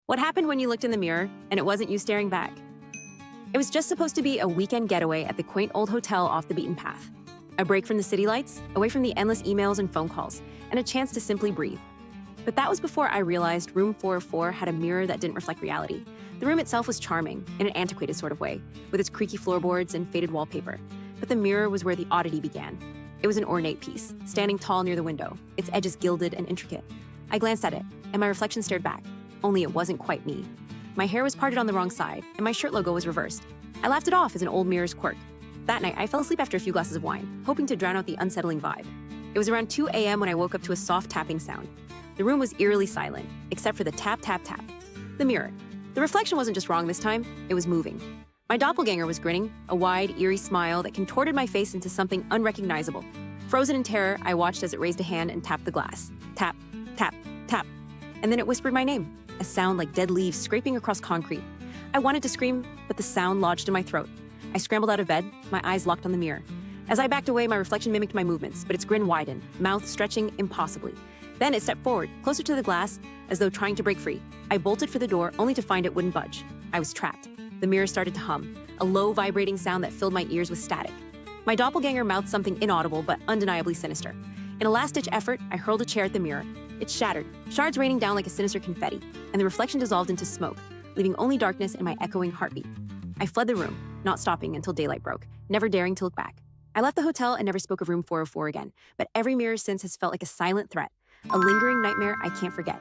What happened when you looked in the mirror and it wasn't you staring back? It was just supposed to be a weekend getaway at the quaint old hotel off the beaten path. A break from the city lights, away from the endless emails and phone calls, and a chance to simply breathe. But that was before I realized room 404 had a mirror that didn't reflect reality. The room itself was charming, in an antiquated sort of way, with its creaky floorboards and faded wallpaper. But the mirror was where the oddity began. It was an ornate piece, standing tall near the window, its edges gilded and intricate. I glanced at it, and my reflection stared back. Only it wasn't quite me. My hair was parted on the wrong side, and my shirt logo was reversed. I laughed it off as an old mirror's quirk. That night, I fell asleep after a few glasses of wine, hoping to drown out the unsettling vibe. It was around 2 a.m. when I woke up to a soft tapping sound. The room was eerily silent, except for the tap, tap, tap. The mirror. The reflection wasn't just wrong this time, it was moving. My doppelganger was grinning, a wide, eerie smile that contorted my face into something unrecognizable. Frozen in terror, I watched as it raised a hand and tapped the glass. Tap, tap, tap. And then it whispered my name, a sound like dead leaves scraping across concrete. I wanted to scream, but the sound lodged in my throat. I scrambled out of bed, my eyes locked on the mirror. As I backed away, my reflection mimicked my movements, but its grin widened, mouth stretching impossibly. Then it stepped forward, closer to the glass, as though trying to break free. I bolted for the door, only to find it wouldn't budge. I was trapped. The mirror started to hum, a low, vibrating sound that filled my ears with static. My doppelganger mouthed something inaudible but undeniably sinister. In a last-ditch effort, I hurled a chair at the mirror. It shattered, shards raining down like a sinister confetti, and the reflection dissolved into smoke, leaving only darkness and my echoing heartbeat. I fled the room, not stopping until daylight broke, never daring to look back. I left the hotel and never spoke of room 404 again, but every mirror since has felt like a silent threat, a lingering nightmare I can't forget.